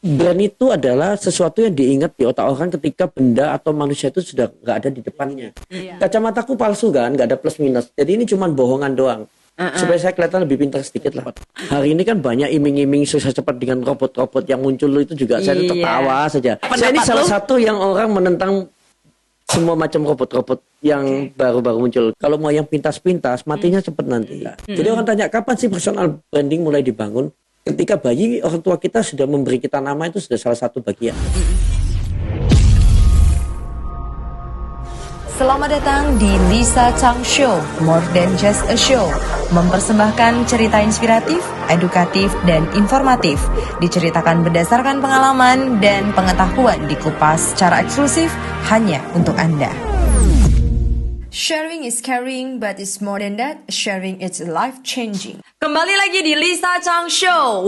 brand itu adalah sesuatu yang diingat di otak orang ketika benda atau manusia itu sudah nggak ada di depannya. Kacamataku palsu kan, nggak ada plus minus. Jadi ini cuma bohongan doang. Supaya saya kelihatan lebih pintar sedikit lah. Hari ini kan banyak iming-iming sukses cepat dengan robot-robot yang muncul itu juga saya tertawa saja. Saya ini salah satu yang orang menentang semua macam robot-robot yang baru-baru muncul. Kalau mau yang pintas-pintas, matinya cepat nanti. Jadi orang tanya, kapan sih personal branding mulai dibangun? Ketika bayi, orang tua kita sudah memberi kita nama, itu sudah salah satu bagian. Selamat datang di Lisa Chang Show, More Than Just a Show. Mempersembahkan cerita inspiratif, edukatif, dan informatif. Diceritakan berdasarkan pengalaman dan pengetahuan dikupas secara eksklusif hanya untuk Anda. Sharing is caring, but it's more than that. Sharing is life-changing. Kembali lagi di Lisa Chang Show.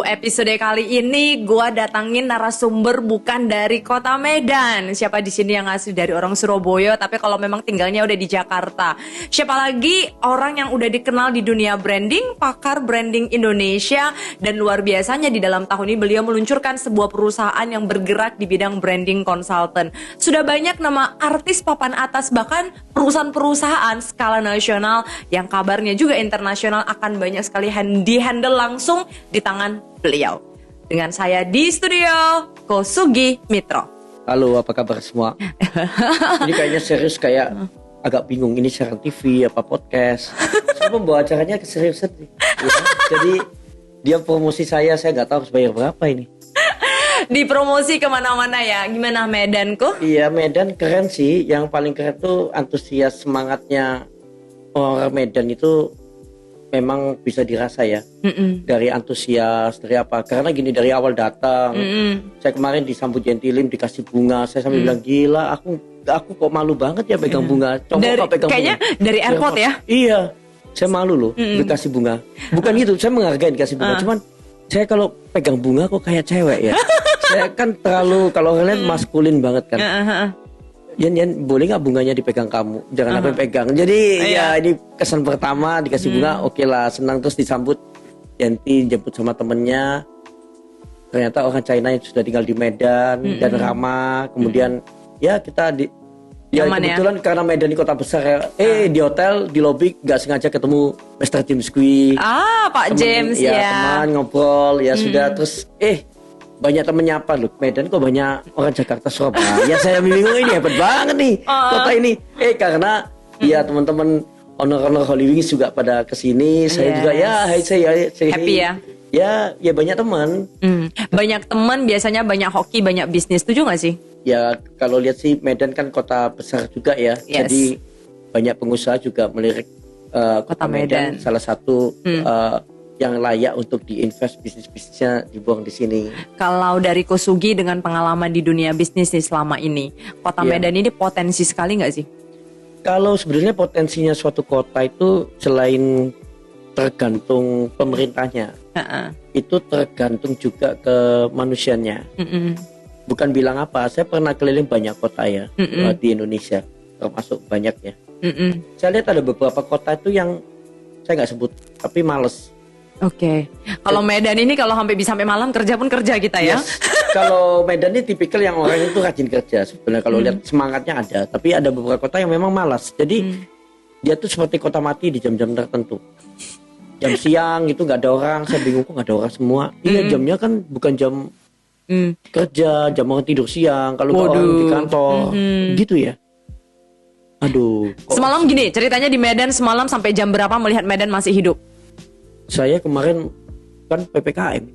Episode kali ini gue datangin narasumber bukan dari kota Medan. Siapa di sini yang asli dari orang Surabaya, tapi kalau memang tinggalnya udah di Jakarta. Siapa lagi orang yang udah dikenal di dunia branding, pakar branding Indonesia, dan luar biasanya di dalam tahun ini beliau meluncurkan sebuah perusahaan yang bergerak di bidang branding consultant. Sudah banyak nama artis papan atas, bahkan perusahaan-perusahaan skala nasional yang kabarnya juga internasional akan banyak sekali di-handle langsung di tangan beliau. Dengan saya di studio, Ko Sugi Mitro. Halo, apa kabar semua? Ini kayaknya serius, kayak agak bingung. Ini siaran TV apa podcast? Saya membawa acaranya keseriusan nih. Ya, jadi dia promosi saya nggak tahu harus bayar berapa ini. Dipromosi kemana-mana ya. Gimana Medan kok? Iya, Medan keren sih. Yang paling keren tuh antusias, semangatnya orang Medan itu memang bisa dirasa ya. Dari antusias, dari apa. Karena gini, dari awal datang saya kemarin disambut Gentilim, dikasih bunga. Saya sambil bilang, gila, aku kok malu banget ya pegang bunga. Coba pegang kayaknya bunga dari airport ya? Iya, saya malu loh dikasih bunga. Bukan gitu, saya menghargai dikasih bunga. Cuman saya kalau pegang bunga kok kayak cewek ya. Saya kan terlalu, kalau kalian maskulin banget kan. Yan, boleh nggak bunganya dipegang kamu? Jangan apa pegang. Jadi ya ini kesan pertama dikasih bunga, oke lah, senang. Terus disambut Yanti, jemput sama temennya. Ternyata orang China yang sudah tinggal di Medan dan ramah. Kemudian ya kita ya kebetulan ya? Karena Medan ini kota besar ya. Di hotel, di lobi nggak sengaja ketemu Mr. James Kui. Pak James ya. Teman ngobrol ya sudah, terus banyak temen nyapa loh, Medan kok banyak orang Jakarta, Surabaya. Ya saya bingung, ini hebat banget nih kota ini. Karena ya teman-teman honor Holy Wings juga pada kesini. Saya juga ya saya happy ya. Ya banyak teman. Banyak teman, biasanya banyak hoki, banyak bisnis. Setuju gak sih? Ya kalau lihat sih Medan kan kota besar juga ya. Jadi banyak pengusaha juga melirik kota Medan. Salah satu yang layak untuk diinvest, bisnisnya dibuang di sini. Kalau dari Ko Sugi dengan pengalaman di dunia bisnis nih selama ini, kota Medan ini potensi sekali nggak sih? Kalau sebenarnya potensinya suatu kota itu selain tergantung pemerintahnya, itu tergantung juga ke manusianya. Bukan bilang apa, saya pernah keliling banyak kota ya di Indonesia, termasuk banyak ya. Saya lihat ada beberapa kota itu yang saya nggak sebut, tapi males. Oke. Kalau Medan ini kalau bisa sampai malam kerja pun kerja kita ya. Kalau Medan ini tipikal yang orang itu rajin kerja sebenarnya, kalau lihat semangatnya ada. Tapi ada beberapa kota yang memang malas. Jadi dia tuh seperti kota mati di jam-jam tertentu. Jam siang itu nggak ada orang. Saya bingung kok nggak ada orang semua. Iya, jamnya kan bukan jam kerja, jam orang tidur siang. Kalau orang di kantor, gitu ya. Aduh. Semalam gini ceritanya di Medan, semalam sampai jam berapa melihat Medan masih hidup? Saya kemarin kan PPKM.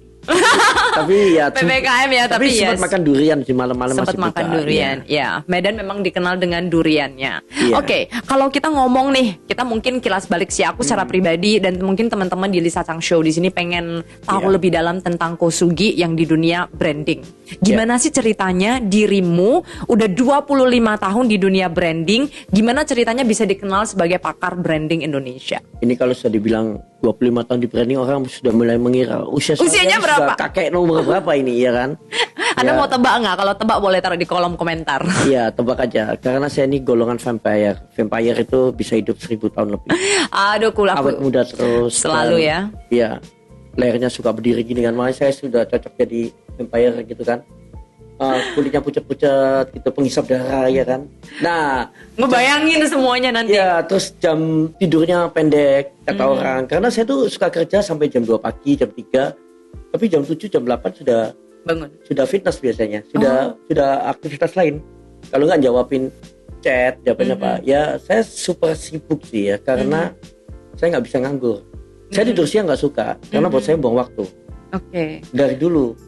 Tapi ya PPKM ya, tapi sempat makan durian di malam-malam, sempat masih makan buka, durian ya. Medan memang dikenal dengan duriannya. Iya. Oke, kalau kita ngomong nih, kita mungkin kilas balik sih aku secara pribadi, dan mungkin teman-teman di Lisa Chang Show di sini pengen tahu lebih dalam tentang Ko Sugi yang di dunia branding. Gimana sih ceritanya dirimu udah 25 tahun di dunia branding, gimana ceritanya bisa dikenal sebagai pakar branding Indonesia? Ini kalau sudah dibilang 25 tahun di branding, orang sudah mulai mengira usianya berapa? Kakek nomor berapa ini, ya kan? Anda mau tebak nggak? Kalau tebak boleh taruh di kolom komentar. Iya, tebak aja. Karena saya ini golongan vampire. Vampire itu bisa hidup 1000 tahun lebih. Aduh, awet muda terus. Selalu ya? Iya. Lehernya suka berdiri gini kan. Makanya saya sudah cocok jadi vampire gitu kan. Kulitnya pucat-pucat gitu, penghisap darah ya kan. Nah, ngebayangin semuanya nanti. Ya, terus jam tidurnya pendek kata orang. Karena saya tuh suka kerja sampai jam 2 pagi, jam 3. Tapi jam 7, jam 8 sudah bangun. Sudah fitness biasanya. Sudah aktivitas lain. Kalau nggak jawabin chat, jawabin apa? Ya, saya super sibuk sih ya, karena saya nggak bisa nganggur. Saya tidur siang nggak suka, karena buat saya buang waktu. Oke. Dari dulu.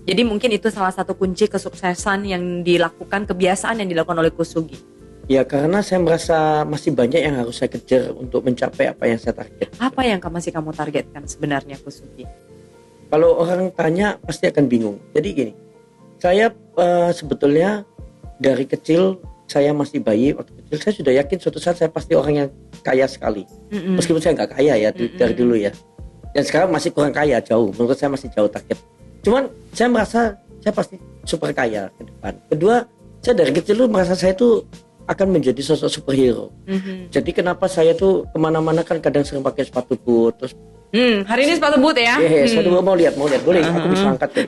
Jadi mungkin itu salah satu kunci kesuksesan yang dilakukan, kebiasaan yang dilakukan oleh Kusugi. Ya, karena saya merasa masih banyak yang harus saya kejar untuk mencapai apa yang saya target. Apa yang masih kamu targetkan sebenarnya, Kusugi? Kalau orang tanya pasti akan bingung. Jadi gini, saya sebetulnya dari kecil, saya masih bayi waktu kecil, saya sudah yakin suatu saat saya pasti orang yang kaya sekali. Meskipun saya nggak kaya ya dari dulu ya. Dan sekarang masih kurang kaya, jauh. Menurut saya masih jauh target. Cuman saya merasa saya pasti super kaya ke depan. Kedua, saya dari kecil tuh merasa saya tuh akan menjadi sosok superhero. Jadi kenapa saya tuh kemana-mana kan kadang sering pakai sepatu boot. Terus hari ini sepatu boot ya? Sepatu boot mau lihat, boleh. Aku bisa angkat deh.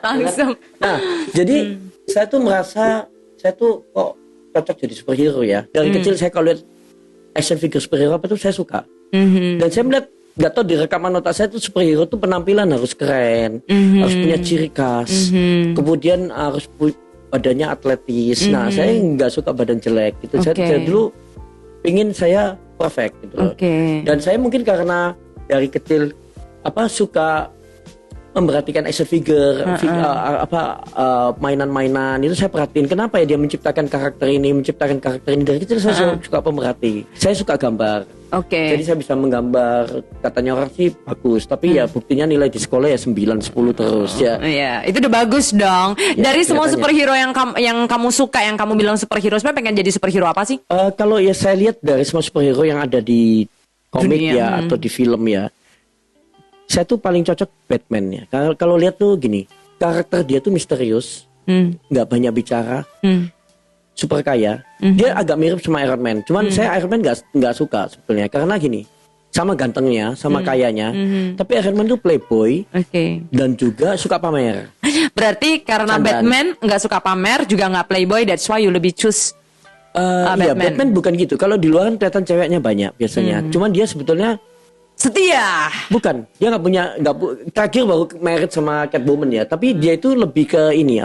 Langsung. Nah, jadi saya tuh merasa saya tuh kok cocok jadi superhero ya. Dari kecil saya kalau lihat action figure superhero apa tuh saya suka. Dan saya melihat, nggak tahu di rekaman otak saya tuh superhero tuh penampilan harus keren, harus punya ciri khas, kemudian harus badannya atletis. Nah, saya nggak suka badan jelek gitu. Saya dulu ingin saya perfect gitu loh. Dan saya mungkin karena dari kecil suka memperhatikan action figure, mainan-mainan itu saya perhatiin kenapa ya dia menciptakan karakter ini dari kecil. Saya suka pemerhati, saya suka gambar. Jadi saya bisa menggambar, katanya orang sih bagus, tapi ya buktinya nilai di sekolah ya 9, 10 terus ya. Iya, itu udah bagus dong. Dari semua superhero yang kamu suka, yang kamu bilang superhero, sebenarnya pengen jadi superhero apa sih? Kalau ya saya lihat dari semua superhero yang ada di komik ya atau di film ya, saya tuh paling cocok Batman ya. Kalau lihat tuh gini, karakter dia tuh misterius, nggak banyak bicara, super kaya. Dia agak mirip sama Iron Man. Cuman saya Iron Man nggak suka sebetulnya karena gini, sama gantengnya, sama kayanya. Tapi Iron Man tuh playboy, dan juga suka pamer. Berarti karena Batman nggak suka pamer, juga nggak playboy, that's why you lebih choose Batman. Iya, Batman bukan gitu. Kalau di luar kelihatan ceweknya banyak biasanya. Cuman dia sebetulnya setia. Bukan, dia terakhir baru married sama Catwoman ya. Tapi dia itu lebih ke ini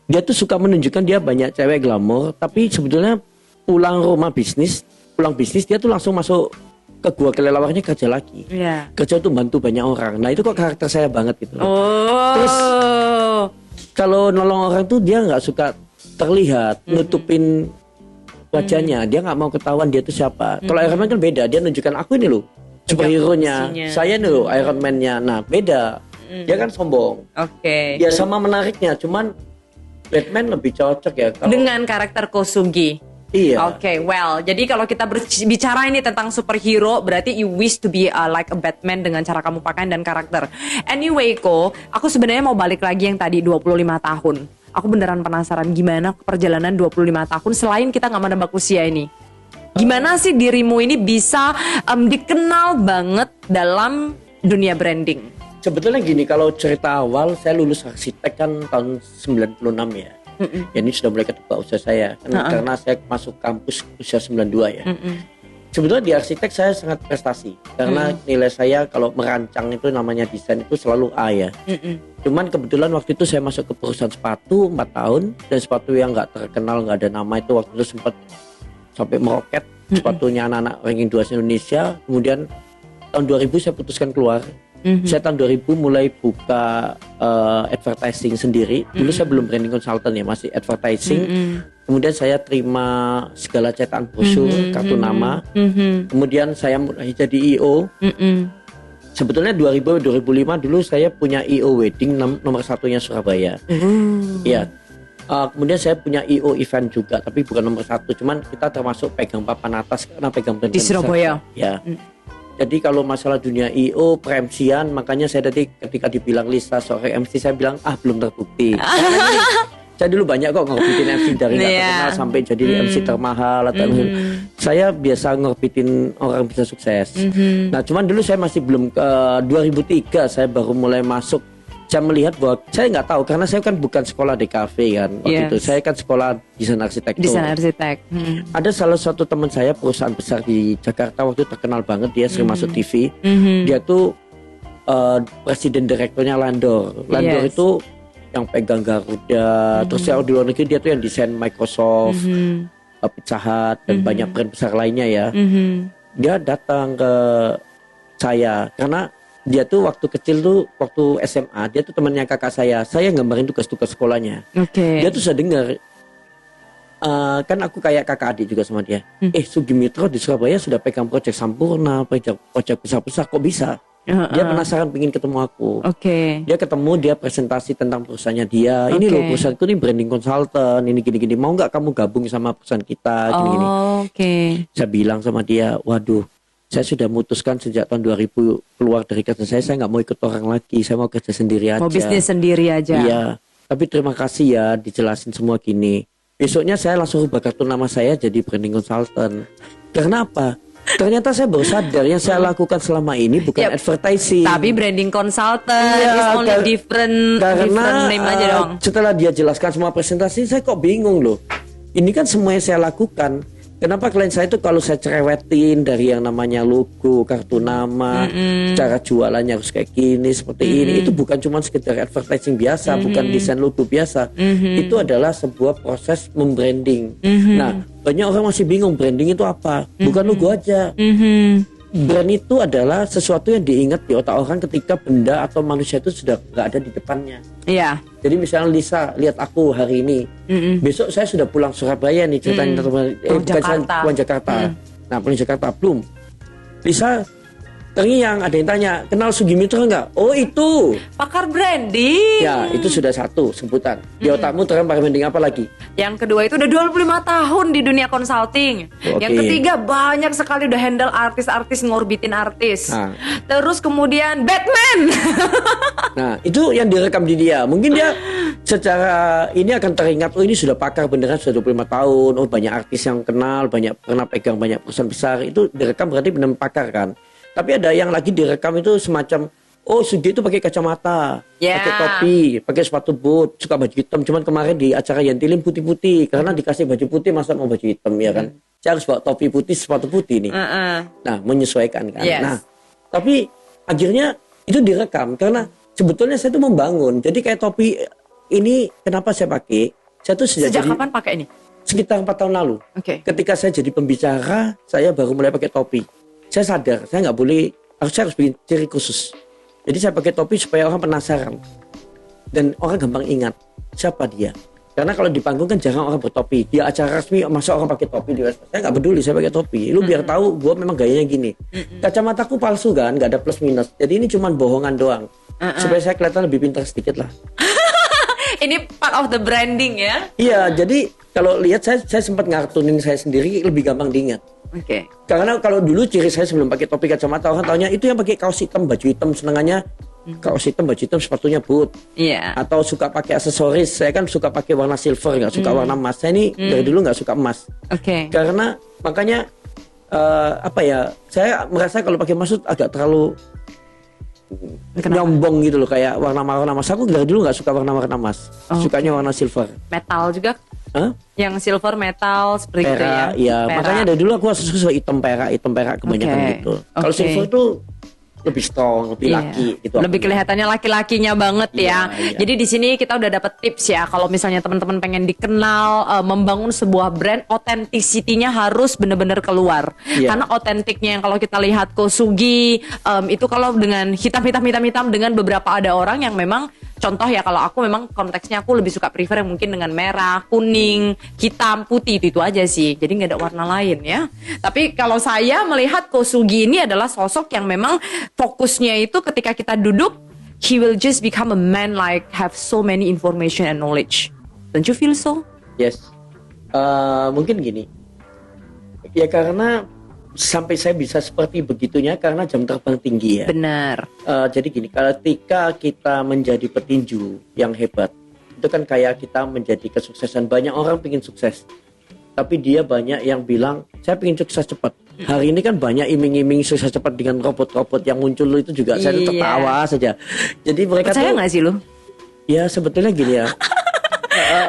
dia tuh suka menunjukkan dia banyak cewek glamor, tapi sebetulnya pulang bisnis dia tuh langsung masuk ke gua kelelawarnya kerja lagi. Kerja tuh bantu banyak orang. Nah, itu kok karakter saya banget gitu. Terus kalau nolong orang tuh dia nggak suka terlihat, nutupin wajahnya. Dia nggak mau ketahuan dia tuh siapa. Kalau Iron Man kan beda, dia nunjukkan aku ini loh superhero-nya, saya nih loh Iron Man-nya. Nah, beda. Dia kan sombong. Ya sama menariknya, cuman Batman lebih cocok ya dengan karakter Kusugi. Iya. Jadi kalau kita bicara ini tentang superhero, berarti you wish to be like a Batman dengan cara kamu pakaian dan karakter. Anyway, aku sebenarnya mau balik lagi yang tadi 25 tahun. Aku beneran penasaran gimana perjalanan 25 tahun selain kita nggak menebak usia ini. Gimana sih dirimu ini bisa dikenal banget dalam dunia branding? Sebetulnya gini, kalau cerita awal saya lulus arsitek kan tahun 96 ya. Ya ini sudah mulai ketebak usia saya karena saya masuk kampus usia 92 ya. Sebetulnya di arsitek saya sangat prestasi karena nilai saya kalau merancang itu namanya desain itu selalu A ya. Cuman kebetulan waktu itu saya masuk ke perusahaan sepatu 4 tahun dan sepatu yang nggak terkenal, nggak ada nama itu waktu itu sempat sampai meroket sepatunya anak-anak ranking 2 Indonesia. Kemudian tahun 2000 saya putuskan keluar. Saya tahun 2000 mulai buka advertising sendiri. Dulu saya belum branding consultant ya, masih advertising. Kemudian saya terima segala cetakan brosur, kartu nama. Kemudian saya mulai jadi IO. Sebetulnya 2005 dulu saya punya IO wedding nomor 1-nya Surabaya. Iya. Kemudian saya punya IO event juga, tapi bukan nomor 1. Cuman kita termasuk pegang papan atas karena pegang brand di Surabaya. Ya. Jadi kalau masalah dunia IO, pre-MC-an, makanya saya tadi ketika dibilang Lisa seorang MC, saya bilang belum terbukti. Saya dulu banyak kok ngorbitin MC dari nggak terkenal sampai jadi MC termahal atau saya biasa ngorbitin orang bisa sukses. Nah, cuman dulu saya masih belum ke 2003 saya baru mulai masuk saya melihat bahwa saya nggak tahu karena saya kan bukan sekolah DKV kan waktu itu. Saya kan sekolah desain arsitektur. Desain arsitek. Ada salah satu teman saya perusahaan besar di Jakarta waktu itu terkenal banget, dia sering masuk TV. Dia tuh presiden direkturnya Landor. Landor itu yang pegang Garuda. Terus yang di luar negeri dia tuh yang desain Microsoft, Pizza Hut dan banyak brand besar lainnya ya. Dia datang ke saya karena dia tuh waktu kecil tuh, waktu SMA, dia tuh temannya kakak saya gambarin tugas-tugas sekolahnya. Dia tuh saya dengar, kan aku kayak kakak adik juga sama dia. Sugimitro di Surabaya sudah pegang proyek Sampurna, proyek besar-besar, kok bisa? Dia penasaran, pengen ketemu aku. Dia ketemu, dia presentasi tentang perusahaannya dia. Ini loh perusahaanku ini branding consultant, ini gini-gini. Mau nggak kamu gabung sama perusahaan kita? Gini-gini. Saya bilang sama dia, waduh. Saya sudah memutuskan sejak tahun 2000 keluar dari kerja saya nggak mau ikut orang lagi, saya mau kerja sendiri aja. Mau bisnis sendiri aja. Iya, tapi terima kasih ya dijelasin semua gini. Besoknya saya langsung rubah kartu nama saya jadi branding consultant. Karena apa? Ternyata saya baru sadar yang saya lakukan selama ini bukan advertising. Tapi branding consultant is only different name aja dong. Setelah dia jelaskan semua presentasi, saya kok bingung loh. Ini kan semua yang saya lakukan. Kenapa klien saya itu kalau saya cerewetin dari yang namanya logo, kartu nama, cara jualannya harus kayak gini, seperti ini. Itu bukan cuma sekedar advertising biasa, bukan desain logo biasa. Itu adalah sebuah proses membranding. Nah, banyak orang masih bingung branding itu apa. Bukan logo aja. Brand itu adalah sesuatu yang diingat di otak orang ketika benda atau manusia itu sudah nggak ada di depannya. Iya. Jadi misalnya Lisa lihat aku hari ini, besok saya sudah pulang Surabaya nih ceritanya pulang Jakarta. Nah pulang Jakarta belum. Lisa terngiang, ada yang tanya, kenal Sugimitro nggak? Oh itu pakar branding. Ya itu sudah satu sebutan. Di otakmu terkena branding apa lagi? Yang kedua itu udah 25 tahun di dunia consulting. Yang ketiga banyak sekali udah handle artis-artis, ngorbitin artis. Terus kemudian Batman. Nah itu yang direkam di dia. Mungkin dia secara ini akan teringat, oh ini sudah pakar beneran sudah 25 tahun. Oh banyak artis yang kenal, banyak pernah pegang banyak perusahaan besar. Itu direkam berarti benar pakar kan. Tapi ada yang lagi direkam itu semacam, oh Sugi itu pakai kacamata, pakai topi, pakai sepatu boot, suka baju hitam. Cuman kemarin di acara Yantilin putih-putih, karena dikasih baju putih masa mau baju hitam ya kan. Saya harus bawa topi putih, sepatu putih nih. Nah menyesuaikan kan. Nah tapi akhirnya itu direkam karena sebetulnya saya tuh membangun. Jadi kayak topi ini kenapa saya pakai? Saya tuh sejak kapan pakai ini? Sekitar 4 tahun lalu. Ketika saya jadi pembicara, saya baru mulai pakai topi. Saya sadar, saya nggak boleh, saya harus bikin ciri khusus. Jadi saya pakai topi supaya orang penasaran. Dan orang gampang ingat, siapa dia. Karena kalau di panggung kan jarang orang bertopi. Di acara resmi, masa orang pakai topi. Saya nggak peduli, saya pakai topi. Lu biar tahu, gue memang gayanya gini. Kacamataku palsu kan, nggak ada plus minus. Jadi ini cuma bohongan doang. Supaya saya kelihatan lebih pintar sedikit lah. Ini part of the branding ya? Iya, jadi kalau lihat saya sempat ngartunin saya sendiri lebih gampang diingat. Karena kalau dulu ciri saya sebelum pakai topi kacamata orang taunya itu yang pakai kaos hitam, baju hitam, senengannya kaos hitam, baju hitam, sepatunya boot. Atau suka pakai aksesoris. Saya kan suka pakai warna silver, nggak suka warna emas. Saya ini dari dulu nggak suka emas. Karena makanya saya merasa kalau pakai emas itu agak terlalu nyombong gitu loh, kayak warna emas. Aku dari dulu nggak suka warna emas. Sukanya warna silver. Metal juga? Yang silver metal seperti itu ya? Iya, makanya dari dulu aku suka hitam perak kebanyakan gitu. Kalau silver tuh lebih strong, lebih laki gitu. Lebih kelihatannya laki-lakinya banget ya. Jadi di sini kita udah dapat tips ya. Kalau misalnya teman-teman pengen dikenal, membangun sebuah brand, authenticity-nya harus benar-benar keluar. Karena otentiknya yang kalau kita lihat Kosugi itu kalau dengan hitam dengan beberapa ada orang yang memang contoh ya, kalau aku memang konteksnya aku lebih suka prefer yang mungkin dengan merah, kuning, hitam, putih itu aja sih. Jadi nggak ada warna lain ya. Tapi kalau saya melihat Kosugi ini adalah sosok yang memang fokusnya itu ketika kita duduk, he will just become a man like have so many information and knowledge. Don't you feel so? Yes. Mungkin gini. Ya karena sampai saya bisa seperti begitunya karena jam terbang tinggi ya. Benar. Jadi gini, ketika kita menjadi petinju yang hebat, itu kan kayak kita menjadi kesuksesan. Banyak orang pengen sukses. tapi dia banyak yang bilang saya ingin sukses cepat. Hari ini kan banyak iming-iming sukses cepat dengan robot-robot yang muncul itu juga. Saya tuh tertawa saja. Jadi mereka percaya nggak sih lu? Ya sebetulnya gini ya.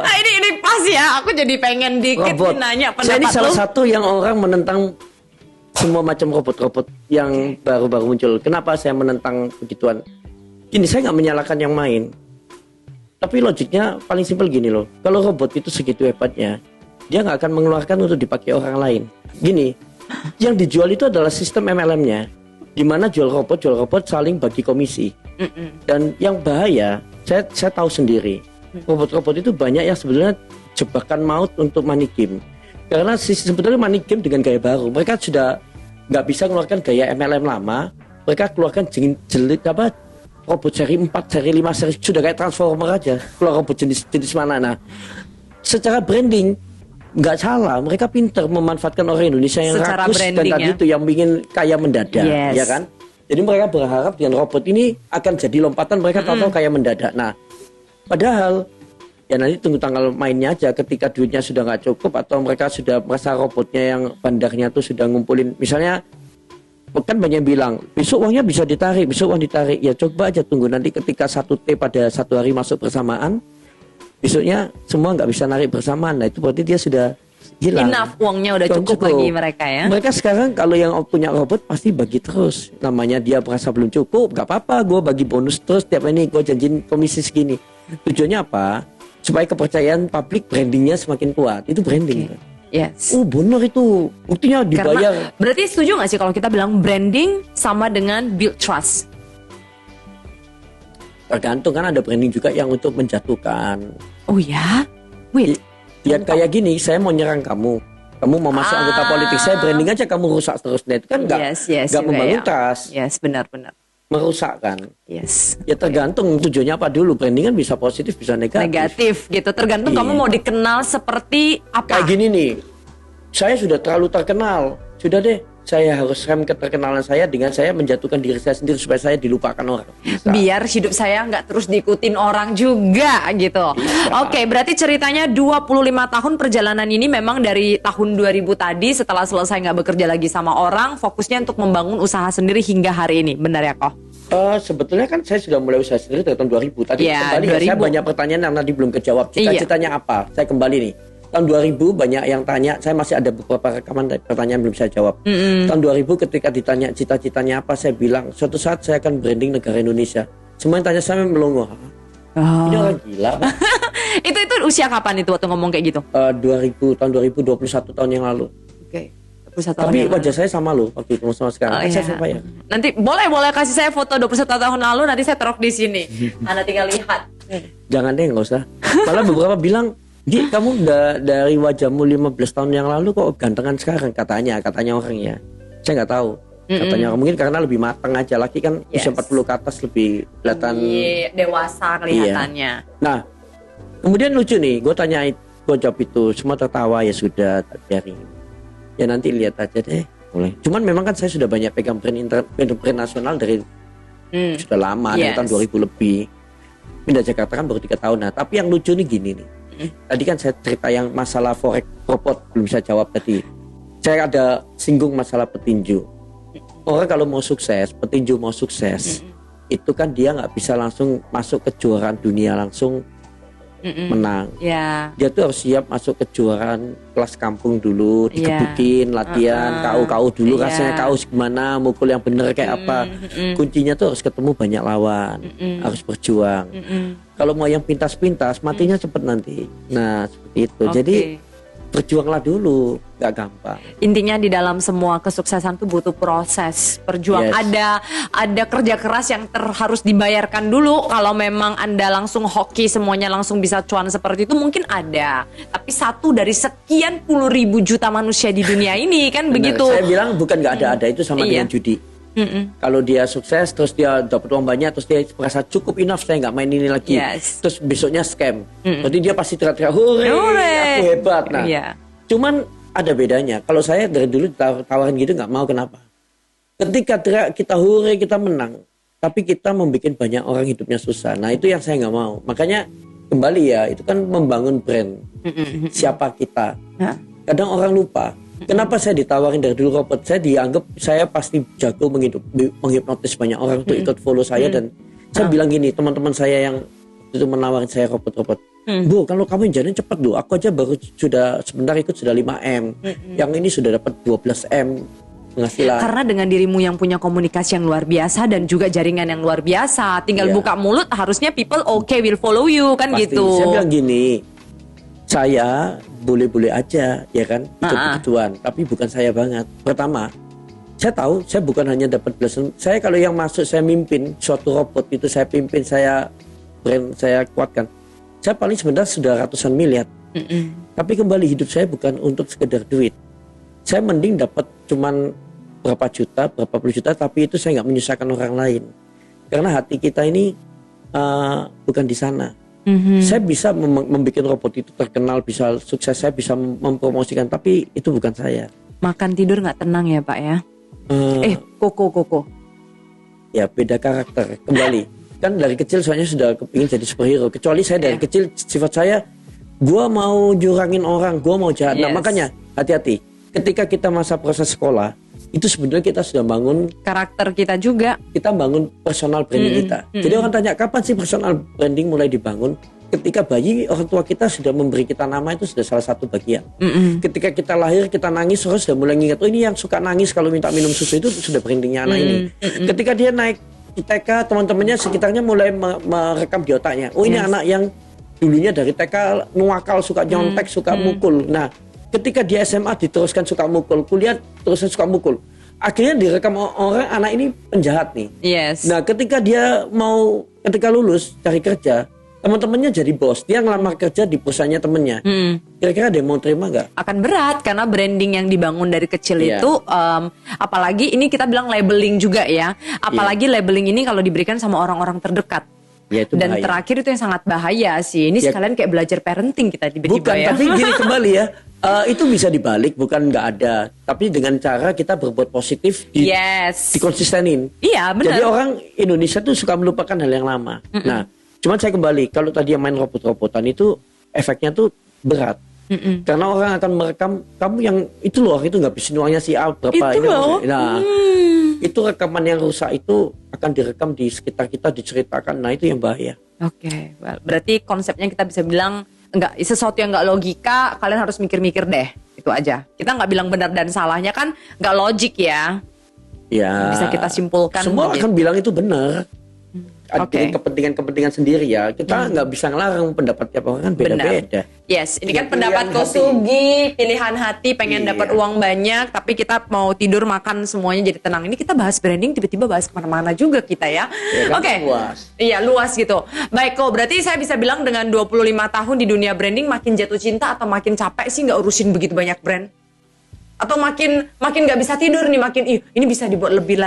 Ini pas ya. Aku jadi pengen dikit nanya pendapat lu. Saya ini salah satu yang orang menentang semua macam robot-robot yang baru-baru muncul. Kenapa saya menentang begituan? Gini, saya nggak menyalahkan yang main. Tapi logiknya paling simpel gini loh. Kalau robot itu segitu hebatnya, dia nggak akan mengeluarkan untuk dipakai orang lain. Gini, yang dijual itu adalah sistem MLM-nya, di mana jual robot saling bagi komisi. Dan yang bahaya, saya tahu sendiri, robot-robot itu banyak yang sebenarnya jebakan maut untuk money game. Karena sebetulnya money game dengan gaya baru, mereka sudah nggak bisa mengeluarkan gaya MLM lama. Mereka keluarkan robot seri 4, seri 5, seri sudah kayak Transformer aja. Keluar robot jenis mana. Nah, secara branding nggak salah, mereka pintar memanfaatkan orang Indonesia yang secara rakus dan tadi itu yang ingin kaya mendadak, ya kan? Jadi mereka berharap dengan robot ini akan jadi lompatan mereka tahu kaya mendadak. Nah, padahal ya nanti tunggu tanggal mainnya aja. Ketika duitnya sudah nggak cukup atau mereka sudah merasa robotnya yang bandarnya tuh sudah ngumpulin, misalnya kan banyak yang bilang besok uangnya bisa ditarik, besok uang ditarik. Ya coba aja tunggu nanti ketika 1T pada satu hari masuk bersamaan. Besoknya semua nggak bisa narik bersamaan. Nah itu berarti dia sudah hilang. Enough, uangnya udah cukup bagi mereka ya. Mereka sekarang kalau yang punya robot pasti bagi terus. Namanya dia merasa belum cukup, nggak apa-apa, gue bagi bonus terus tiap ini, gue janjiin komisi segini. Tujuannya apa? Supaya kepercayaan publik, brandingnya semakin kuat. Itu branding. Yes. Benar itu. Buktinya dibayar. Karena, berarti setuju nggak sih kalau kita bilang branding sama dengan build trust? Tergantung, kan ada branding juga yang untuk menjatuhkan. Oh ya? Wait. Ya kayak gini, saya mau nyerang kamu mau masuk anggota politik, saya branding aja kamu rusak terus. Nah itu kan nggak membangun trust. Yes, benar. Merusak kan. Yes. Ya tergantung tujuannya apa dulu. Branding kan bisa positif, bisa negatif. Negatif gitu. Tergantung kamu mau dikenal seperti apa. Kayak gini nih, saya sudah terlalu terkenal. Sudah deh, saya harus rem keterkenalan saya dengan saya menjatuhkan diri saya sendiri supaya saya dilupakan orang. Bisa. Biar hidup saya nggak terus diikutin orang juga gitu. Oke, berarti ceritanya 25 tahun perjalanan ini memang dari tahun 2000 tadi setelah selesai nggak bekerja lagi sama orang, fokusnya untuk membangun usaha sendiri hingga hari ini. Benar ya, Koh? Sebetulnya kan saya sudah mulai usaha sendiri dari tahun 2000. Tadi kembali 2000. Saya banyak pertanyaan yang tadi belum kejawab. Cita-citanya apa? Saya kembali nih. Tahun 2000 banyak yang tanya, saya masih ada beberapa rekaman pertanyaan belum saya jawab. Tahun 2000 ketika ditanya cita-citanya apa, saya bilang suatu saat saya akan branding negara Indonesia. Semua yang tanya saya melongo. Ini orang gila. itu usia kapan itu waktu ngomong kayak gitu? tahun 2021 tahun yang lalu. Oke. Tapi wajah saya sama loh waktu itu sama sekarang. Saya supaya. Nanti boleh kasih saya foto 21 tahun lalu, nanti saya taruh di sini. Anda tinggal lihat. Jangan deh, nggak usah. Malah beberapa bilang, Gi, kamu dari wajahmu 15 tahun yang lalu kok gantengan sekarang, katanya orang ya. Saya nggak tahu. Katanya mungkin karena lebih matang aja. Laki kan usia 40 ke atas lebih kelihatan dewasa kelihatannya. Iya. Nah, kemudian lucu nih, gue jawab itu, semua tertawa, ya sudah, biarin. Ya nanti lihat aja deh, boleh. Cuman memang kan saya sudah banyak pegang brand nasional dari sudah lama, dari tahun 2000 lebih. Pindah Jakarta kan baru 3 tahun. Nah, tapi yang lucu nih gini nih. Tadi kan saya cerita yang masalah forex robot belum saya jawab tadi. Saya ada singgung masalah petinju. Orang kalau mau sukses, petinju mau sukses, itu kan dia nggak bisa langsung masuk kejuaraan dunia langsung menang. Dia tuh harus siap masuk kejuaraan kelas kampung dulu, dikebukin, latihan, KU dulu rasanya KU gimana, mukul yang bener kayak apa. Kuncinya tuh harus ketemu banyak lawan, harus berjuang. Kalau mau yang pintas-pintas, matinya cepet nanti. Nah seperti itu. Jadi berjuanglah dulu, gak gampang. Intinya di dalam semua kesuksesan tuh butuh proses perjuang. Ada kerja keras yang harus dibayarkan dulu. Kalau memang Anda langsung hoki semuanya langsung bisa cuan seperti itu mungkin ada. Tapi satu dari sekian puluh ribu juta manusia di dunia ini kan begitu. Saya bilang bukan gak ada itu sama dengan judi. Kalau dia sukses terus dia dapat uang banyak terus dia merasa cukup enough, saya nggak main ini lagi, terus besoknya scam, jadi dia pasti teriak-teriak hore aku hebat. Nah cuman ada bedanya. Kalau saya dari dulu tawarin gitu nggak mau. Kenapa? Ketika teriak kita hore kita menang, tapi kita membuat banyak orang hidupnya susah. Nah itu yang saya nggak mau. Makanya kembali ya, itu kan membangun brand. Siapa kita. Kadang orang lupa. Kenapa saya ditawarin dari dulu robot? Saya dianggap saya pasti jago menghipnotis banyak orang untuk ikut follow saya, dan saya bilang gini, teman-teman saya yang itu menawarin saya robot-robot. Bu, kalau kamu jalan cepet Bu, aku aja baru sudah sebentar ikut sudah 5M. Yang ini sudah dapat 12M penghasilan. Karena dengan dirimu yang punya komunikasi yang luar biasa dan juga jaringan yang luar biasa, tinggal buka mulut, harusnya people will follow you kan. Pasti. Gitu. Saya bilang gini, saya boleh-boleh aja ya kan ikut begituan, tapi bukan saya banget. Pertama, saya tahu saya bukan hanya dapat belasan. Saya kalau yang masuk saya mimpin suatu robot itu, saya pimpin, saya brand, saya kuatkan. Saya paling sebenarnya sudah ratusan miliar. Tapi kembali hidup saya bukan untuk sekedar duit. Saya mending dapat cuman berapa juta, berapa puluh juta, tapi itu saya nggak menyusahkan orang lain. Karena hati kita ini bukan di sana. Saya bisa membuat robot itu terkenal, bisa sukses, saya bisa mempromosikan, tapi itu bukan saya. Makan tidur nggak tenang ya Pak ya? Koko. Ya beda karakter. Kembali, kan dari kecil soalnya sudah kepingin jadi superhero. Kecuali saya dari kecil sifat saya, gua mau jurangin orang, gua mau jahat. Nah makanya hati-hati. Ketika kita masa proses sekolah, itu sebenarnya kita sudah bangun karakter kita juga. Kita bangun personal branding kita. Jadi orang tanya, kapan sih personal branding mulai dibangun? Ketika bayi, orang tua kita sudah memberi kita nama, itu sudah salah satu bagian. Ketika kita lahir, kita nangis, orang sudah mulai nginget, oh ini yang suka nangis kalau minta minum susu, itu sudah brandingnya anak ini. Ketika dia naik di TK, teman-temannya sekitarnya mulai merekam di otaknya, oh ini anak yang dulunya dari TK nuakal, suka nyontek, suka mukul. Nah, ketika di SMA diteruskan suka mukul, kuliah teruskan suka mukul. Akhirnya direkam orang, anak ini penjahat nih. Nah, ketika ketika lulus cari kerja, teman-temannya jadi bos, dia ngelamar kerja di perusahaannya temennya. Kira-kira dia mau terima nggak? Akan berat karena branding yang dibangun dari kecil itu, apalagi ini kita bilang labeling juga ya. Apalagi labeling ini kalau diberikan sama orang-orang terdekat. Ya, itu dan bahaya. Terakhir itu yang sangat bahaya sih. Ini sekalian kayak belajar parenting kita tiba-tiba. Bukan, tapi gini kembali ya. Itu bisa dibalik, bukan nggak ada. Tapi dengan cara kita berbuat positif, dikonsistenin. Iya, benar. Jadi orang Indonesia tuh suka melupakan hal yang lama. Nah, cuman saya kembali, kalau tadi yang main robot-robotan itu efeknya tuh berat. Karena orang akan merekam kamu yang itu loh, itu nggak bisa uangnya si A berapa itu ini. Loh. Nah, itu rekaman yang rusak itu akan direkam di sekitar kita, diceritakan. Nah, itu yang bahaya. Oke, berarti konsepnya kita bisa bilang enggak, sesuatu yang enggak logika, kalian harus mikir-mikir deh. Itu aja. Kita nggak bilang benar dan salahnya kan nggak logik ya. Ya. Bisa kita simpulkan. Semua akan bilang itu benar. Jadi kepentingan sendiri ya. Kita nggak bisa ngelarang pendapat tiap orang, kan beda-beda. Yes, ini kan pendapat Kosugi, pilihan hati, pengen dapat uang banyak, tapi kita mau tidur makan semuanya jadi tenang. Ini kita bahas branding, tiba-tiba bahas kemana-mana juga kita ya. Kan luas. Iya, luas gitu. Baik kok, berarti saya bisa bilang dengan 25 tahun di dunia branding, makin jatuh cinta atau makin capek sih nggak urusin begitu banyak brand? Atau makin nggak bisa tidur nih, makin ini bisa dibuat lebih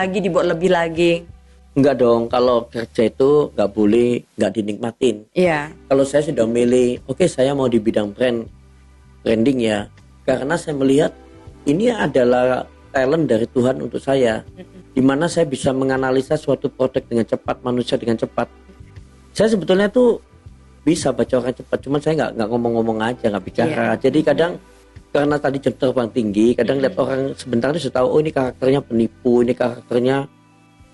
lagi. Enggak dong, kalau kerja itu nggak boleh nggak dinikmatin. Iya. Kalau saya sudah milih, oke, saya mau di bidang branding ya, karena saya melihat ini adalah talent dari Tuhan untuk saya, di mana saya bisa menganalisa suatu produk dengan cepat, manusia dengan cepat. Saya sebetulnya tuh bisa baca orang cepat, cuman saya nggak ngomong-ngomong aja, nggak bicara. Jadi kadang karena tadi jam terbang tinggi, kadang lihat orang sebentar itu sudah tahu, oh ini karakternya penipu, ini karakternya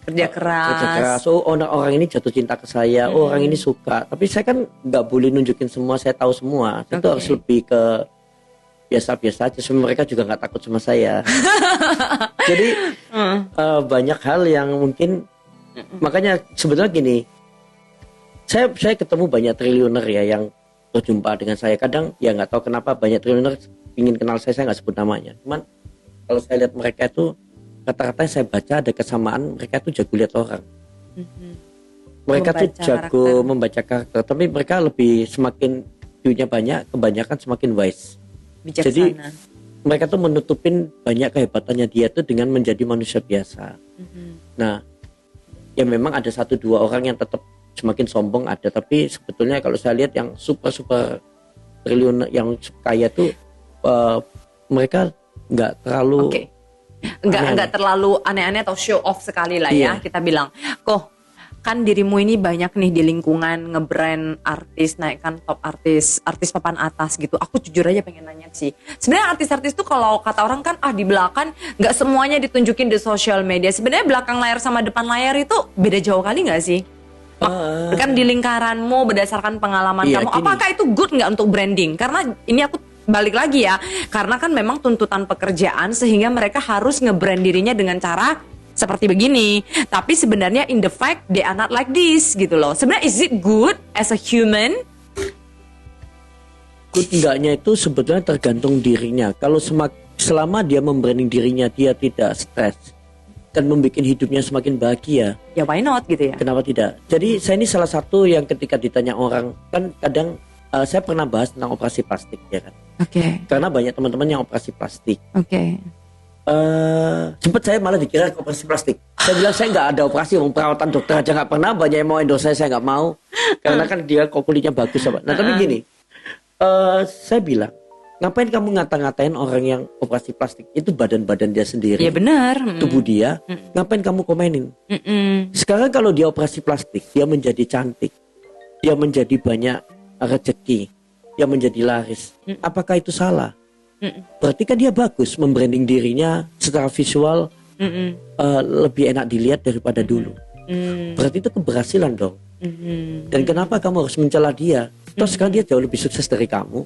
kerja keras. Oh, orang ini jatuh cinta ke saya. Oh, orang ini suka. Tapi saya kan nggak boleh nunjukin semua, saya tahu semua. Itu harus lebih ke biasa-biasa aja. Semua mereka juga nggak takut sama saya. Jadi banyak hal yang mungkin makanya sebetulnya gini. Saya ketemu banyak triliuner ya yang berjumpa dengan saya. Kadang ya nggak tahu kenapa banyak triliuner ingin kenal saya nggak sebut namanya. Cuman kalau saya lihat mereka itu kata-kata yang saya baca ada kesamaan, mereka tuh jago lihat orang. Mereka tuh jago membaca karakter, tapi mereka lebih semakin duitnya banyak, kebanyakan semakin wise. Bijaksana. Jadi mereka tuh menutupin banyak kehebatannya dia tuh dengan menjadi manusia biasa. Nah, ya memang ada 1-2 orang yang tetap semakin sombong ada, tapi sebetulnya kalau saya lihat yang super triliun yang kaya tuh mereka nggak terlalu nggak terlalu aneh-aneh atau show off sekali lah ya, kita bilang. Kok kan dirimu ini banyak nih di lingkungan nge-brand artis, naikkan top artis papan atas gitu. Aku jujur aja pengen nanya sih. Sebenarnya artis-artis tuh kalau kata orang kan di belakang nggak semuanya ditunjukin di sosial media. Sebenarnya belakang layar sama depan layar itu beda jauh kali nggak sih? Kan di lingkaranmu berdasarkan pengalaman kamu, apakah itu good nggak untuk branding? Karena ini aku balik lagi ya, karena kan memang tuntutan pekerjaan sehingga mereka harus nge-brand dirinya dengan cara seperti begini, tapi sebenarnya in the fact they are not like this gitu loh. Sebenarnya is it good as a human? Good enggaknya itu sebetulnya tergantung dirinya. Kalau selama dia membranding dirinya, dia tidak stres dan membuat hidupnya semakin bahagia, ya why not gitu ya? Kenapa tidak? Jadi saya ini salah satu yang ketika ditanya orang, kan kadang saya pernah bahas tentang operasi plastik ya kan. Oke. Karena banyak teman-teman yang operasi plastik. Oke. Sempat saya malah dikira operasi plastik. Saya bilang saya nggak ada operasi, perawatan dokter aja nggak pernah. Banyak yang mau endorse saya nggak mau, karena kan dia kok kulitnya bagus. Nah tapi gini, saya bilang, ngapain kamu ngata-ngatain orang yang operasi plastik? Itu badan-badan dia sendiri. Iya benar. Tubuh dia, ngapain kamu komenin? Sekarang kalau dia operasi plastik, dia menjadi cantik, dia menjadi banyak rezeki, dia menjadi laris. Apakah itu salah? Berarti kan dia bagus membranding dirinya secara visual, lebih enak dilihat daripada dulu. Berarti itu keberhasilan dong. Dan kenapa kamu harus mencela dia? Terus sekarang dia jauh lebih sukses dari kamu.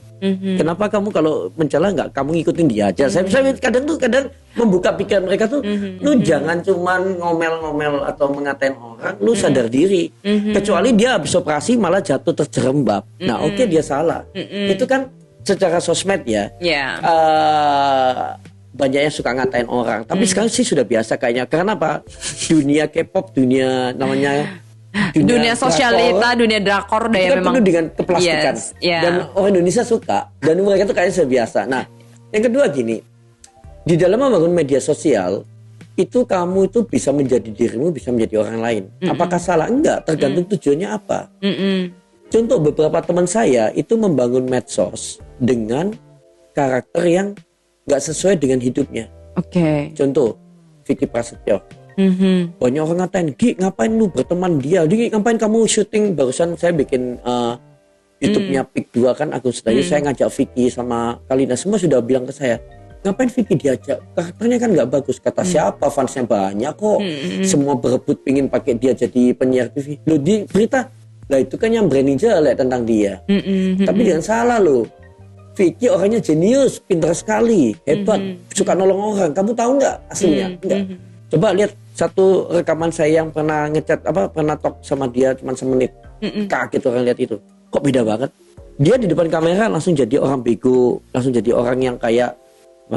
Kenapa kamu kalau mencela nggak kamu ngikutin dia aja? Saya kadang membuka pikiran mereka tuh, lu jangan cuman ngomel-ngomel atau mengatain orang, lu sadar diri. Kecuali dia habis operasi malah jatuh terjerembab. Nah oke, dia salah. Itu kan secara sosmed ya, banyak yang suka ngatain orang. Tapi sekarang sih sudah biasa kayaknya. Karena apa? Dunia K-pop, dunia namanya dunia sosialita, dunia drakor deh ya memang. Penuh dengan keplastikan. Dan orang Indonesia suka. Dan mereka tuh kayaknya sudah biasa. Nah, yang kedua gini, di dalam membangun media sosial itu kamu itu bisa menjadi dirimu, bisa menjadi orang lain. Apakah salah? Enggak, tergantung tujuannya apa. Contoh beberapa teman saya itu membangun medsos dengan karakter yang nggak sesuai dengan hidupnya. Oke. Contoh Vicky Prasetyo. Banyak orang ngatain, Gi ngapain lu berteman dia? Gi ngapain kamu syuting? Barusan saya bikin YouTube-nya Pik 2 kan Agus Dayu. Saya ngajak Vicky sama Kalina, semua sudah bilang ke saya, ngapain Vicky diajak? Karakternya kan nggak bagus. Kata siapa? Fansnya banyak kok. Semua berebut pingin pakai dia jadi penyiar TV. Loh di berita, lah itu kan yang branding jelek tentang dia. Tapi jangan salah loh, Vicky orangnya jenius, pintar sekali, hebat, suka nolong orang. Kamu tahu nggak aslinya? Enggak. Coba lihat satu rekaman saya yang pernah ngechat pernah talk sama dia cuma semenit. Kaget orang lihat itu. Kok beda banget? Dia di depan kamera langsung jadi orang bego, langsung jadi orang yang kayak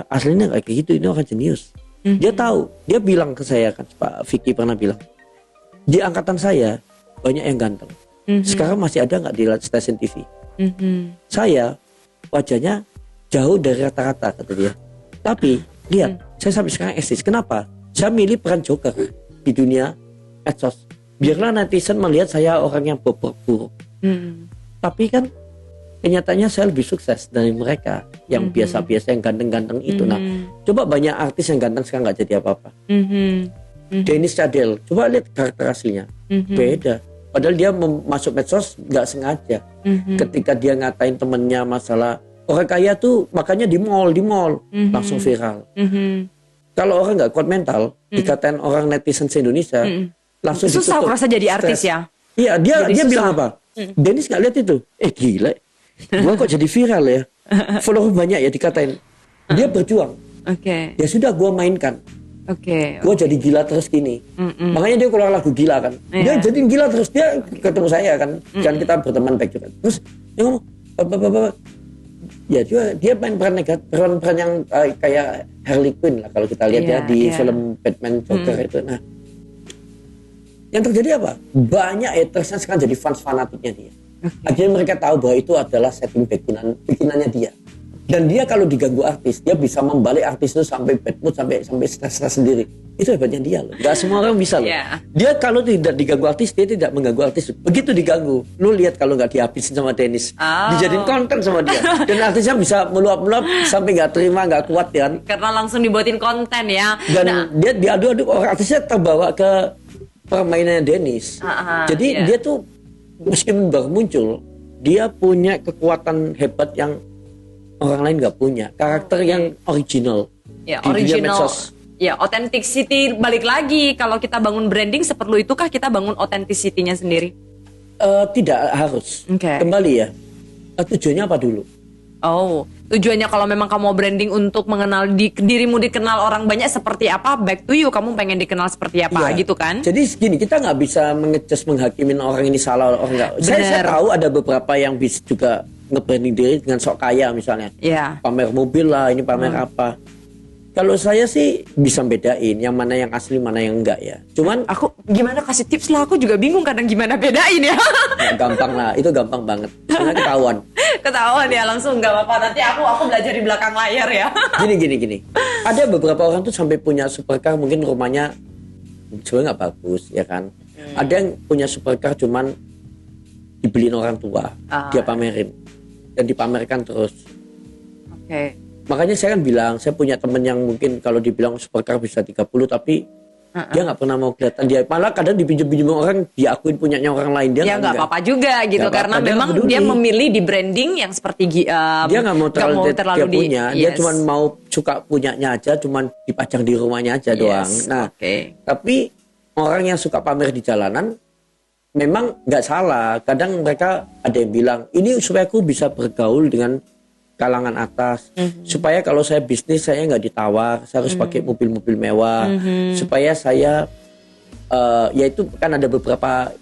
aslinya kayak gitu, ini orang jenius. Dia tahu, dia bilang ke saya kan, Pak Vicky pernah bilang, di angkatan saya banyak yang ganteng. Sekarang masih ada nggak di stasiun TV? Saya wajahnya jauh dari rata-rata kata dia. Tapi lihat, saya sampai sekarang eksis. Kenapa? Saya milih peran joker di dunia medsos. Biarlah netizen melihat saya orang yang buruk. Tapi kan kenyataannya saya lebih sukses dari mereka yang biasa-biasa, yang ganteng-ganteng itu. Nah, coba banyak artis yang ganteng sekarang nggak jadi apa-apa. Dennis Cadel, coba lihat karakter aslinya, beda. Padahal dia masuk medsos nggak sengaja. Ketika dia ngatain temennya masalah orang kaya tuh makanya di mall langsung viral. Kalau orang nggak kuat mental, dikatain orang netizen se-Indonesia, langsung susah merasa jadi artis ya. Iya, dia bilang apa? Dennis nggak lihat itu. Gila, gua kok jadi viral ya? Follower banyak ya dikatain. Dia berjuang. Ya sudah, gua mainkan. Gue jadi gila terus gini. Makanya dia keluar lagu Gila kan. Dia jadi gila terus, dia ketemu saya kan. Kan kita berteman baik juga. Terus dia ngomong, ya juga dia main peran negatif, peran yang kayak Harley Quinn lah kalau kita lihat di film Batman Joker itu. Nah, yang terjadi apa? Banyak hatersnya sekarang jadi fans fanatiknya dia. Akhirnya mereka tahu bahwa itu adalah setting bikinannya dia. Dan dia kalau diganggu artis, dia bisa membalik artis itu sampai bad mood, sampai stres sendiri. Itu hebatnya dia loh. Gak semua orang bisa loh. Dia kalau tidak diganggu artis, dia tidak mengganggu artis. Begitu diganggu, lu lihat kalau nggak dihabisin sama Dennis, dijadiin konten sama dia. Dan artisnya bisa meluap-meluap sampai nggak terima, nggak kuat kan. Karena langsung dibuatin konten ya. Dan dia diadu-adu, orang artisnya terbawa ke permainannya Dennis. Jadi dia tuh meskipun baru muncul, dia punya kekuatan hebat yang orang lain nggak punya. Karakter yang original. Ya, original. Ya, authenticity balik lagi. Kalau kita bangun branding, seperlu itukah kita bangun authenticity-nya sendiri? Tidak harus. Kembali ya. Tujuannya apa dulu? Oh, tujuannya kalau memang kamu mau branding untuk mengenal dirimu dikenal orang banyak seperti apa, back to you, kamu pengen dikenal seperti apa, gitu kan? Jadi gini, kita nggak bisa menghakimin orang ini salah orang nggak. Saya tahu ada beberapa yang bisa juga nge-branding diri dengan sok kaya misalnya. Pamer mobil lah, ini pamer apa. Kalau saya sih bisa bedain yang mana yang asli, mana yang enggak ya. Cuman aku gimana kasih tips lah, aku juga bingung kadang gimana bedain ya. Gampang lah, itu gampang banget. Karena ketahuan ya langsung, nggak apa-apa. Nanti aku belajar di belakang layar ya. Gini. Ada beberapa orang tuh sampai punya supercar, mungkin rumahnya sebenarnya nggak bagus ya kan. Ada yang punya supercar cuman dibeliin orang tua, dia pamerin dan dipamerkan terus. Makanya saya kan bilang, saya punya temen yang mungkin kalau dibilang supercar bisa 30 tapi dia nggak pernah mau kelihatan. Dia malah kadang dipinjem-pinjem orang, diakuin punyanya orang lain. Dia nggak apa-apa juga gitu, karena memang dia memilih di branding yang seperti dia nggak mau terlalu dia punya. Dia cuma mau suka punyanya aja, cuma dipajang di rumahnya aja doang. Nah, tapi orang yang suka pamer di jalanan memang nggak salah. Kadang mereka ada yang bilang, ini supaya aku bisa bergaul dengan kalangan atas, supaya kalau saya bisnis saya nggak ditawar, saya harus pakai mobil-mobil mewah, supaya saya ya itu kan ada beberapa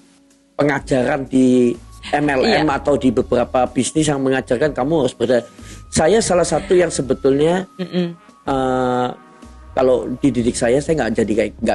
pengajaran di MLM atau di beberapa bisnis yang mengajarkan kamu harus saya salah satu yang sebetulnya kalau dididik saya nggak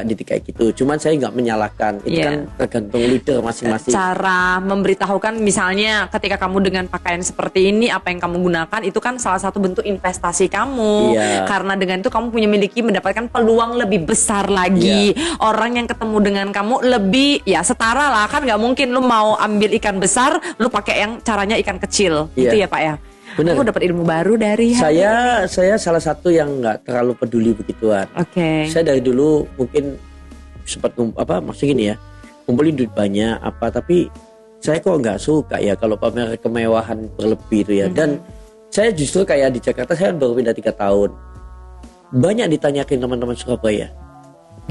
didik kayak gitu. Cuman saya nggak menyalahkan. Itu kan tergantung leader masing-masing. Cara memberitahukan misalnya ketika kamu dengan pakaian seperti ini, apa yang kamu gunakan itu kan salah satu bentuk investasi kamu. Karena dengan itu kamu mendapatkan peluang lebih besar lagi. Orang yang ketemu dengan kamu lebih setara lah, kan nggak mungkin lu mau ambil ikan besar, lu pakai yang caranya ikan kecil. Gitu ya Pak ya. Bener. Aku dapat ilmu baru dari saya salah satu yang nggak terlalu peduli begituan. Saya dari dulu mungkin sempat maksudnya gini ya, ngumpulin duit banyak tapi saya kok nggak suka ya kalau pamer kemewahan berlebih itu ya. Dan saya justru kayak di Jakarta, saya baru pindah 3 tahun. Banyak ditanyakin teman-teman Surabaya,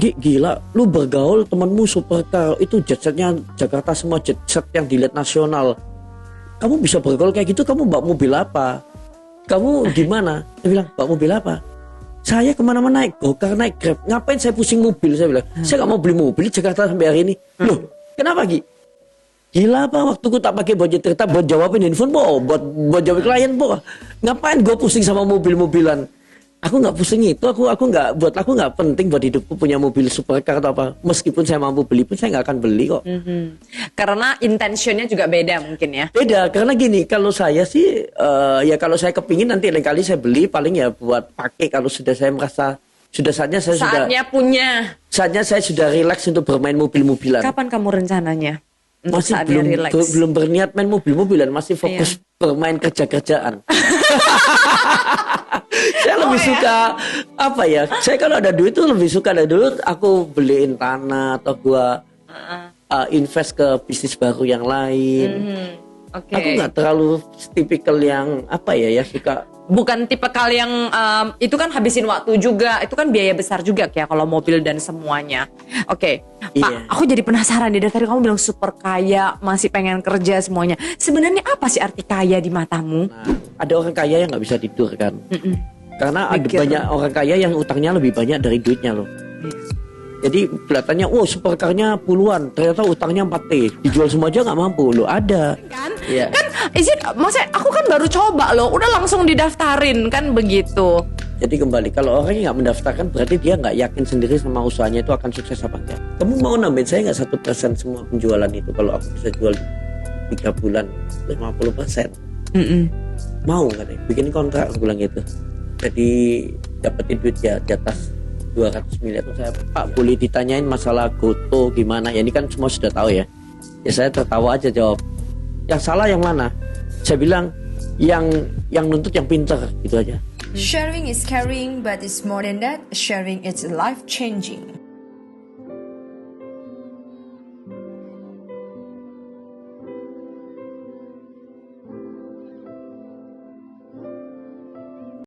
gila lu bergaul temanmu supercar, itu jet-setnya Jakarta semua jet-set yang dilihat nasional. Kamu bisa bergaul kayak gitu, kamu bawa mobil apa? Kamu gimana? Dia bilang, bawa mobil apa? Saya kemana-mana naik gokar, naik Grab. Ngapain saya pusing mobil? Saya bilang, saya gak mau beli mobil di Jakarta sampai hari ini. Loh, kenapa Gi? Gila apa, waktu ku tak pakai buat cerita, buat jawabin handphone, buat jawab klien, ngapain gue pusing sama mobil-mobilan? Aku nggak pusing itu, aku nggak penting buat hidupku punya mobil supercar atau apa. Meskipun saya mampu beli pun saya nggak akan beli kok. Karena intentionnya juga beda mungkin ya. Beda, karena gini, kalau saya sih ya kalau saya kepingin nanti lain kali saya beli paling ya buat pakai kalau sudah saya merasa saatnya saya sudah rileks untuk bermain mobil-mobilan. Kapan kamu rencananya? Masih belum berniat main mobil-mobilan, masih fokus bermain kerjaan. Saya lebih suka saya kalau ada duit tuh lebih suka dari dulu aku beliin tanah atau gua invest ke bisnis baru yang lain. Aku nggak terlalu tipikal yang suka. Bukan tipikal yang itu kan habisin waktu juga, itu kan biaya besar juga kayak kalau mobil dan semuanya. Pak, aku jadi penasaran dari tadi kamu bilang super kaya, masih pengen kerja semuanya. Sebenarnya apa sih arti kaya di matamu? Nah, ada orang kaya yang nggak bisa tidur kan? Karena ada banyak orang kaya yang utangnya lebih banyak dari duitnya loh. Jadi kelihatannya, supercarnya puluhan, ternyata utangnya 4T, dijual semua aja nggak mampu loh, ada. Kan, maksudnya aku kan baru coba loh, udah langsung didaftarin kan begitu. Jadi kembali, kalau orang yang nggak mendaftarkan berarti dia nggak yakin sendiri sama usahanya itu akan sukses apa enggak. Kamu mau nambahin saya nggak 1% semua penjualan itu kalau aku bisa jual 3 bulan 50%? Mau kan ya, bikin kontrak aku bilang gitu. Jadi dapetin duit ya di atas 200 miliar. Saya, Pak, boleh ditanyain masalah goto gimana? Ya ini kan semua sudah tahu ya. Ya saya tertawa aja jawab. Yang salah yang mana? Saya bilang yang nuntut yang pintar gitu aja. Sharing is caring, but it's more than that. Sharing is life changing.